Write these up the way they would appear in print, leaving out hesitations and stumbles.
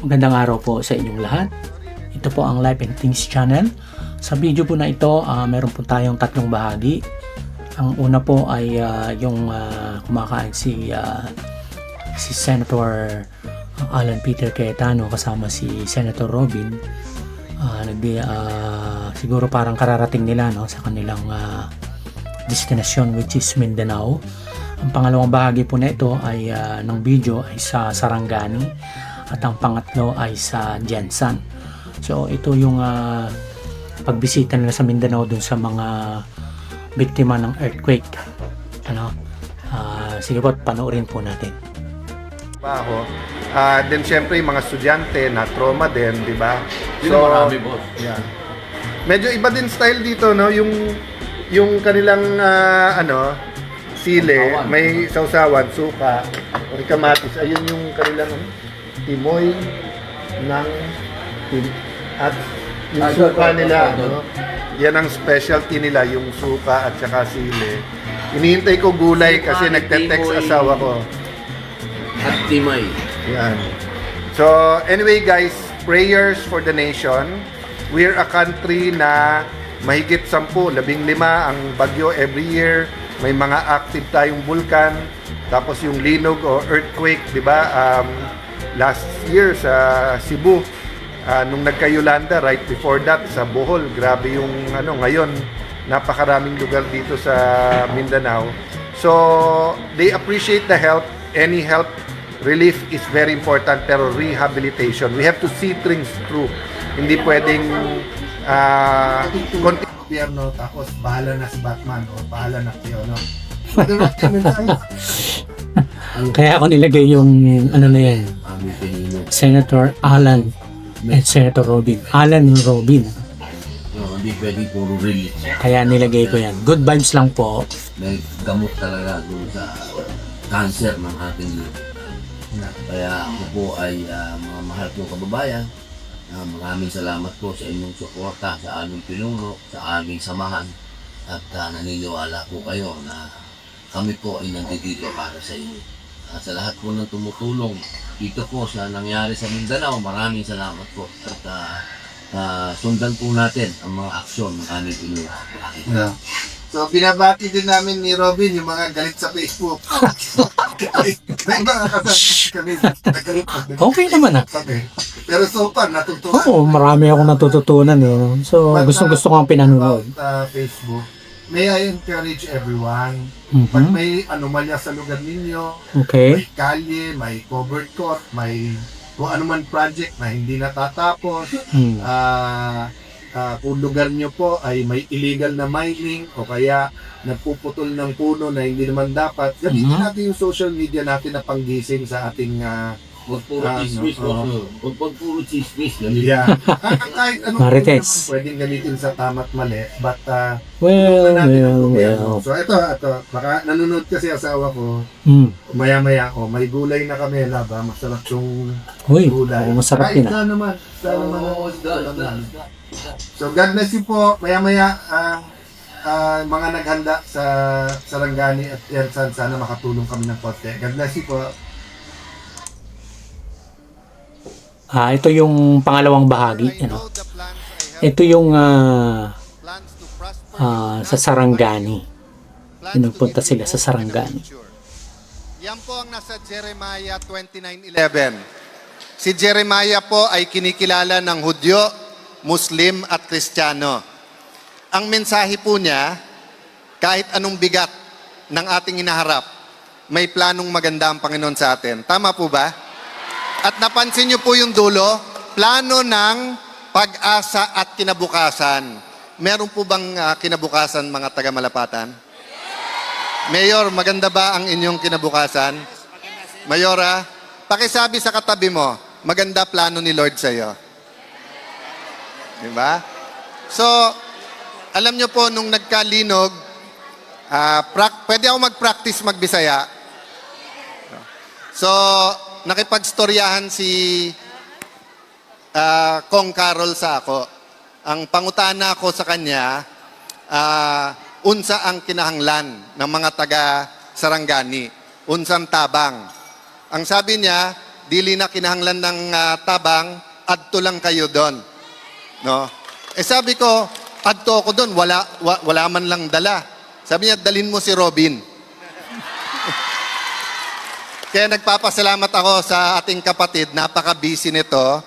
Magandang araw po sa inyong lahat. Ito po ang Life and Things channel. Sa video po na ito, meron po tayong tatlong bahagi. Ang una po ay yung kumakain si Senator Alan Peter Cayetano kasama si Senator Robin. Siguro parang kararating nila sa kanilang destination, which is Mindanao. Ang pangalawang bahagi po na ito ay ng video ay sa Sarangani at ang pangatlo ay sa Jensan. So ito yung pagbisita nila sa Mindanao dun sa mga biktima ng earthquake. Sige po, panoorin po natin. Then syempre yung mga estudyante na trauma din, di ba? So, marami, boss. Yeah. Medyo iba din style dito, no? Yung kanilang sile, may sausawan, suka, may kamatis. Ayun yung kanilang timoy ng at yung suka nila, no? Yan ang specialty nila, yung suka at saka sile. Inihintay ko gulay kasi nagte-text asawa ko. At timay. Yan. So, anyway guys, prayers for the nation. We're a country na mahigit 10, 15 ang bagyo every year. May mga active tayong bulkan. Tapos yung linog o earthquake, di ba? Last year sa Cebu, nung nagka-Yolanda, right before that sa Bohol, grabe yung ngayon, napakaraming lugar dito sa Mindanao. So, they appreciate the help. Any help, relief is very important, pero rehabilitation. We have to see things through. Hindi pwedeng gobyerno tapos bahala na si Batman o bahala na kayo, no? Kaya ako nilagay yung na yan, Senator Alan at Senator Robin. Alan and Robin. Hindi pwede puro release. Kaya nilagay ko yan. Good vibes lang po. May gamot talaga doon sa cancer ng ating lupa. Kaya ako po ay mga mahal kong kababayan. Maraming salamat po sa inyong suporta sa aming pinuno, sa aming samahan. At naniniwala po kayo na kami po ay nandito para sa inyo. Sa lahat po ng tumutulong dito po sa nangyari sa Mindanao, maraming salamat po. At sundan po natin ang mga aksyon ng aming pinuno. Yeah. So, binabati din namin ni Robin yung mga galit sa Facebook. May mga kasama kami nagalit. Okay naman Pero so far, natutunan. Oo, marami akong natututunan. So, gustong-gusto ko ang pinanonood. About Facebook, may I encourage everyone, Mhm. pag may anomalya sa lugar ninyo, Okay. may kalye, may covered court, may kung anuman project na hindi natatapos, Hmm. kung lugar nyo po ay may illegal na mining o kaya nagpuputol ng puno na hindi naman dapat, gamitin natin yung social media natin na panggising sa ating Huwag puro chismis, huwag puro chismis. yeah. Kahit anong Marites. pwedeng gamitin sa tama't mali, but Well. so ito, baka nanonood kasi asawa ko, maya-maya, may gulay na kami, laba, masarap yung Uy, gulay. masarap Kahit yun. na naman, So God bless you po, maya-maya, mga naghanda sa Sarangani at Jensan, sana makatulong kami ng konti. God bless you po. Ito yung pangalawang bahagi. Ito yung sa Sarangani. Pinagpunta sila sa Sarangani. Yan po ang nasa Jeremiah 29:11. Si Jeremiah po ay kinikilala ng Hudyo, Muslim at Kristiyano. Ang mensahe po niya, kahit anong bigat ng ating inaharap, may planong maganda ang Panginoon sa atin. Tama po ba? At napansin niyo po yung dulo, plano ng pag-asa at kinabukasan. Meron po bang kinabukasan, mga taga-Malapatan? Mayor, maganda ba ang inyong kinabukasan? Mayora, pakisabi sa katabi mo, maganda plano ni Lord sa iyo. Diba? So, alam niyo po, nung nagkalinog, pwede ako mag-practice magbisaya. So, nakipagstoryahan si Kong Carol sa ako. Ang pangutana ko sa kanya, unsa ang kinahanglan ng mga taga Sarangani? Unsang tabang? Ang sabi niya, dili na kinahanglan ng tabang, adto lang kayo doon. No? Sabi ko, adto ako doon, wala man lang dala. Sabi niya, dalhin mo si Robin. Kaya nagpapasalamat ako sa ating kapatid, napaka-busy nito.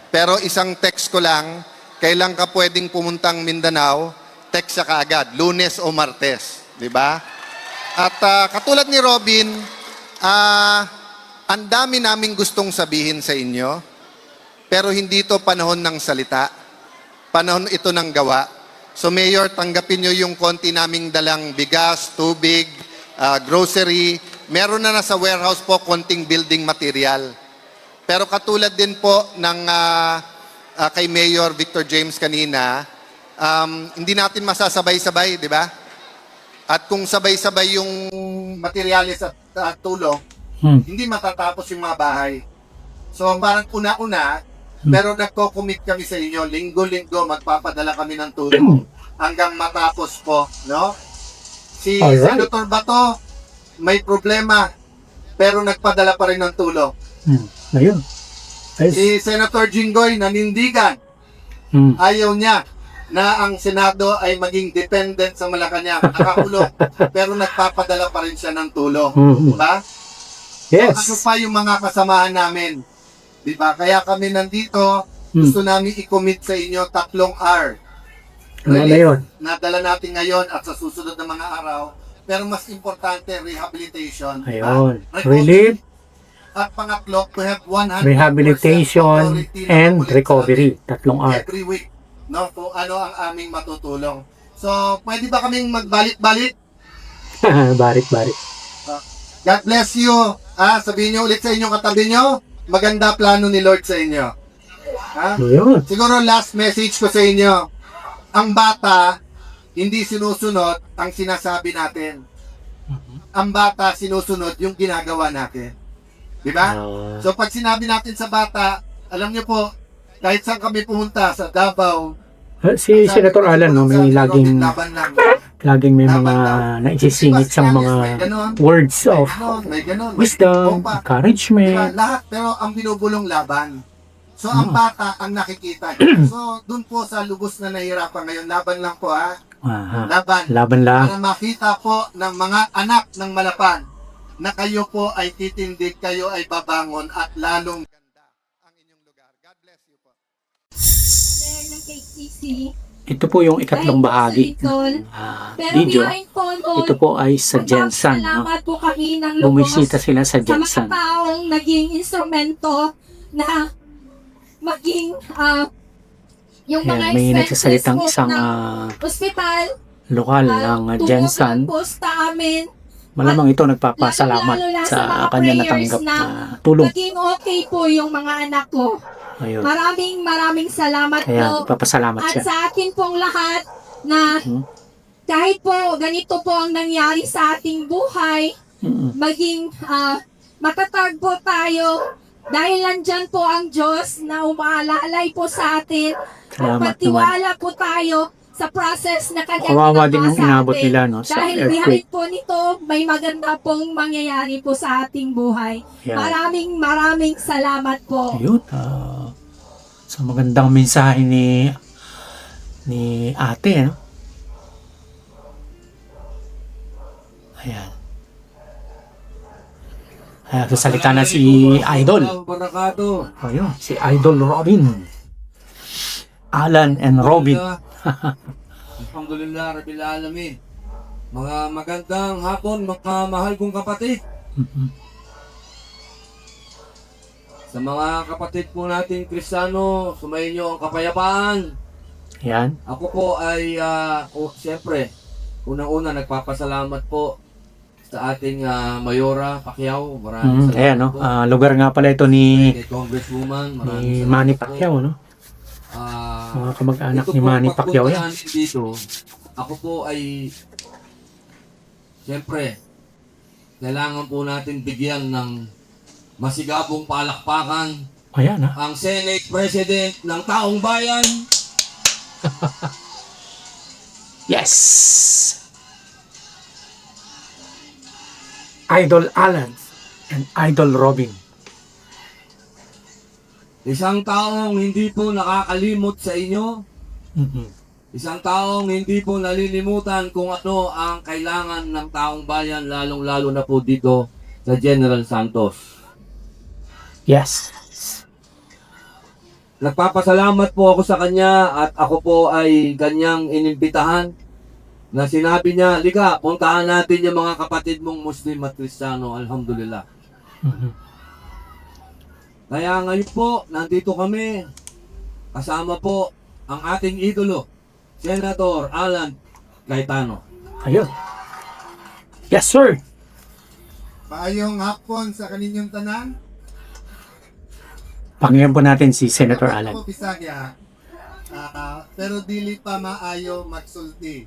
Pero isang text ko lang, kailan ka pwedeng pumuntang Mindanao, text siya kaagad, Lunes o Martes. Di ba? At katulad ni Robin, ang dami naming gustong sabihin sa inyo, pero hindi ito panahon ng salita. Panahon ito ng gawa. So Mayor, tanggapin nyo yung konti naming dalang bigas, tubig, grocery. Meron na nasa warehouse po konting building material. Pero katulad din po ng kay Mayor Victor James kanina, hindi natin masasabay-sabay, di ba? At kung sabay-sabay yung materyales at tulong, hindi matatapos yung mga bahay. So parang una-una, pero nagko-commit kami sa inyo, linggo-linggo magpapadala kami ng tulong hanggang matapos po, no? Si Alright. Senator Bato, may problema, pero nagpadala pa rin ng tulong. Ayun. Ayos. Si Senator Jinggoy nanindigan, ayaw niya na ang Senado ay maging dependent sa Malacanang, nakakulong, pero nagpapadala pa rin siya ng tulong. Diba? Yes. Ano pa yung mga kasamahan namin? Diba? Kaya kami nandito, gusto namin i-commit sa inyo 3 R. Ano na yun? Nadala natin ngayon at sa susunod na mga araw. Pero mas importante, rehabilitation. Ayun. Recovery. Relief, At pangatlo, to have 100% rehabilitation, authority na and ulit recovery. 3 R. every week. No? Kung ano ang aming matutulong. So, pwede ba kaming magbalik-balik? Barik-barik. God bless you. Sabihin nyo ulit sa inyong katabi nyo, maganda plano ni Lord sa inyo. Ayun. Siguro last message ko sa inyo, ang bata, hindi sinusunod ang sinasabi natin. Ang bata, sinusunod yung ginagawa natin. Di ba? So pag sinabi natin sa bata, alam niyo po, kahit saan kami pumunta, sa Davao, Si Senator Alan, no, may laging may mga Laban naisisingit sa mga words of may ganon, wisdom, Diba, encouragement. lahat, pero ang binubulong laban. So, ang bata ang nakikita. So, dun po sa lubos na nahihirapan ngayon, laban lang po Aha. Laban. Laban lang. Para makita po ng mga anak ng Malapan na kayo po ay titindig, kayo ay babangon at lalong ganda ang inyong lugar. God bless you po. ng KCC. Ito po yung ikatlong bahagi Pero video. behind all, Ito po ay sa Jensan. No? Salamat po kami ng lubos Bumisita sila sa sa mga Jensan. taong naging instrumento na maging yung mga Ayan, may expenses nagsasalitang po isang ng ospital, lokal ng Jensan. po sa amin, Malamang ito nagpapasalamat lalo-lalo na sa sa mga kanya prayers natanggap na na tulong. maging okay po yung mga anak ko. Ayun. Maraming salamat Kaya po. nagpapasalamat At siya. sa atin pong lahat na kahit po ganito po ang nangyari sa ating buhay, maging matatag po tayo dahil nandyan po ang Diyos na umaalalay po sa atin. Salamat At magtiwala po tayo sa process na kanyang Kawawa din ginawa yung sa inabot atin. nila, no, sa Dahil earthquake. behind po nito, may maganda pong mangyayari po sa ating buhay. Yan. Maraming salamat po. Ayun. Sa magandang mensahe ni ate. No? Ayan. Ayan, sasalita na si Idol. Ayun, si Idol Robin. Alan and Robin. Alhamdulillah, Rabbil Alamin. Mga magandang hapon, mga mahal kong kapatid. Sa mga kapatid po natin Kristiyano, sumayin niyo ang kapayapaan. Yan. Ako po ay, siyempre, unang-una nagpapasalamat po sa ating Mayora Pacquiao. Maraming salamat Ayan, no? po. Lugar nga pala ito ni Kay Congresswoman, Manny maraming salamat po. Pacquiao, no? Mga kamag-anak Ito ni po, Manny Pacquiao pagpunta yan. namin dito, ako po ay, siyempre, kailangan po natin bigyan ng masigabong palakpakan Ayan, ha? ang Senate President ng Taong Bayan. Yes! Idol Alan and Idol Robin. Isang taong hindi po nakakalimot sa inyo. Mhm. Isang taong hindi po nalilimutan kung ano ang kailangan ng taong bayan, lalong-lalo na po dito sa General Santos. Yes. Nagpapasalamat po ako sa kanya at ako po ay kanyang inimbitahan na sinabi niya, "Liga, puntahan natin yung mga kapatid mong Muslim at Kristiyano." Alhamdulillah. Mhm. Kaya ngayon po, nandito kami kasama po ang ating idolo, Senator Alan Cayetano. Ayun. Yes, sir. Maayong hapon sa kaninyong tanan. Pakinggan po natin si Senator Alan. Ako Bisaya, pero dili pa maayo magsulti.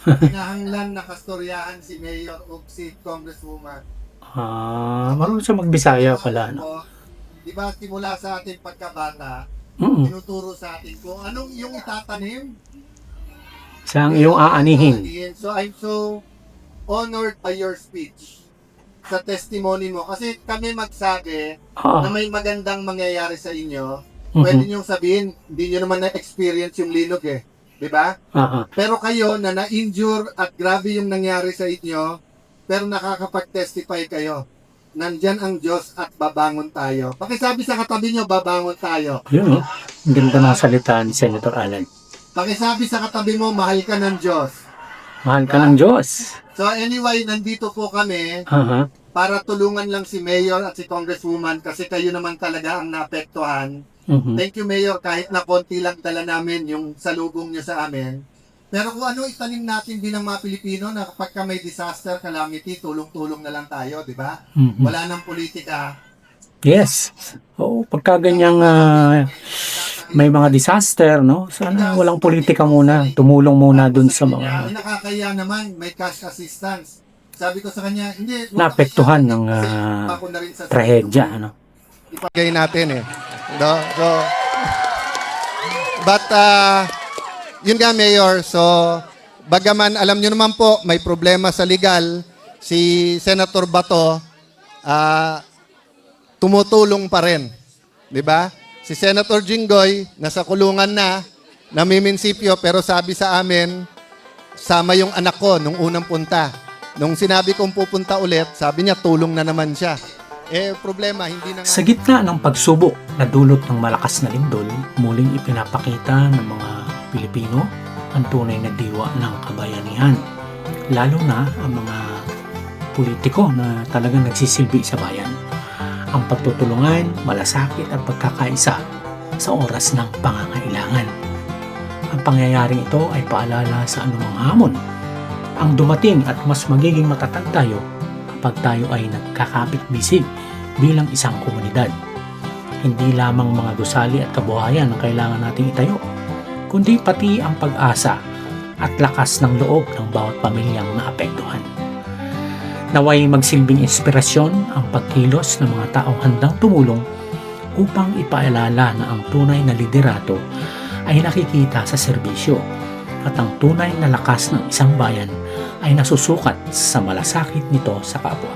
Kinahanglan nakastoryahan si Mayor ug si Congresswoman. Marunong siya magbisaya pala, no? Ako, di ba simula sa ating pagkabata, Mm. tinuturo sa atin kung anong iyong itatanim. Siya ang iyong aanihin. So I'm so honored by your speech sa testimony mo. Kasi kami magsabi na may magandang mangyayari sa inyo. Pwede niyong sabihin, hindi niyo naman na-experience yung linog eh. Di ba? Pero kayo na na-injure at grabe yung nangyari sa inyo, pero nakakapag-testify kayo. Nandyan ang Diyos at babangon tayo. Pakisabi sa katabi niyo, babangon tayo. Yun, no? Ang ganda ng salita ni Senator Alan. Pakisabi sa katabi mo, mahal ka ng Diyos. Mahal ka ng Diyos. So anyway, nandito po kami Aha. para tulungan lang si Mayor at si Congresswoman kasi kayo naman talaga ang naapektuhan. Mhm. Thank you, Mayor, kahit na konti lang dala namin yung salubong nyo sa amin. Pero kung ano itanim natin din ng mga Pilipino na kapag ka may disaster, calamity, tulong-tulong na lang tayo, di ba? Mhm. Wala nang politika. Yes. Oo, pagka ganyang may mga disaster, no? Sana walang politika muna. Tumulong muna dun sa mga Ang nakakaya naman, may cash assistance. Sabi ko sa kanya, hindi. naapektuhan ng trahedya, ano? Ipagay natin eh. No? So, but, yun nga, Mayor. So, bagaman, alam nyo naman po, may problema sa legal. Si Senator Bato, tumutulong pa rin. Di ba? Si Senator Jinggoy, nasa kulungan na, namiminsipyo, pero sabi sa amin, sama yung anak ko nung unang punta. Nung sinabi kong pupunta ulit, sabi niya, tulong na naman siya. Problema, hindi na nga. Sa gitna ng pagsubok na dulot ng malakas na lindol, muling ipinapakita ng mga Pilipino ang tunay na diwa ng kabayanihan. Lalo na ang mga politiko na talagang nagsisilbi sa bayan. Ang pagtutulungan, malasakit at pagkakaisa sa oras ng pangangailangan. Ang pangyayaring ito ay paalala sa anumang hamon ang dumating at mas magiging matatag tayo kapag tayo ay nagkakapit-bisig bilang isang komunidad. Hindi lamang mga gusali at kabuhayan ang kailangan nating itayo, kundi pati ang pag-asa at lakas ng loob ng bawat pamilyang naapektuhan. Naway magsilbing inspirasyon ang pagkilos ng mga taong handang tumulong upang ipaalala na ang tunay na liderato ay nakikita sa serbisyo at ang tunay na lakas ng isang bayan ay nasusukat sa malasakit nito sa kapwa.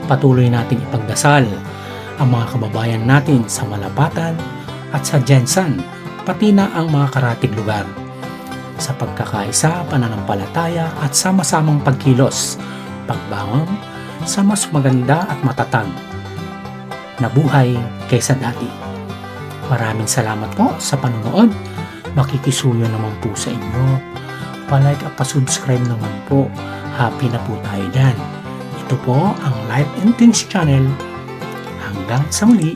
Patuloy nating ipagdasal ang mga kababayan natin sa Malapatan at sa Jensan, pati na ang mga karatig lugar sa pagkakaisa, pananampalataya at sama-samang pagkilos, pagbangon sa mas maganda at matatag na buhay kaysa dati. Maraming salamat po sa panonood. Makikisuyo naman po sa inyo. Pa-like at pa-subscribe naman po. Happy na po tayo dyan. Ito po ang Life and Things Channel. Hanggang sa muli.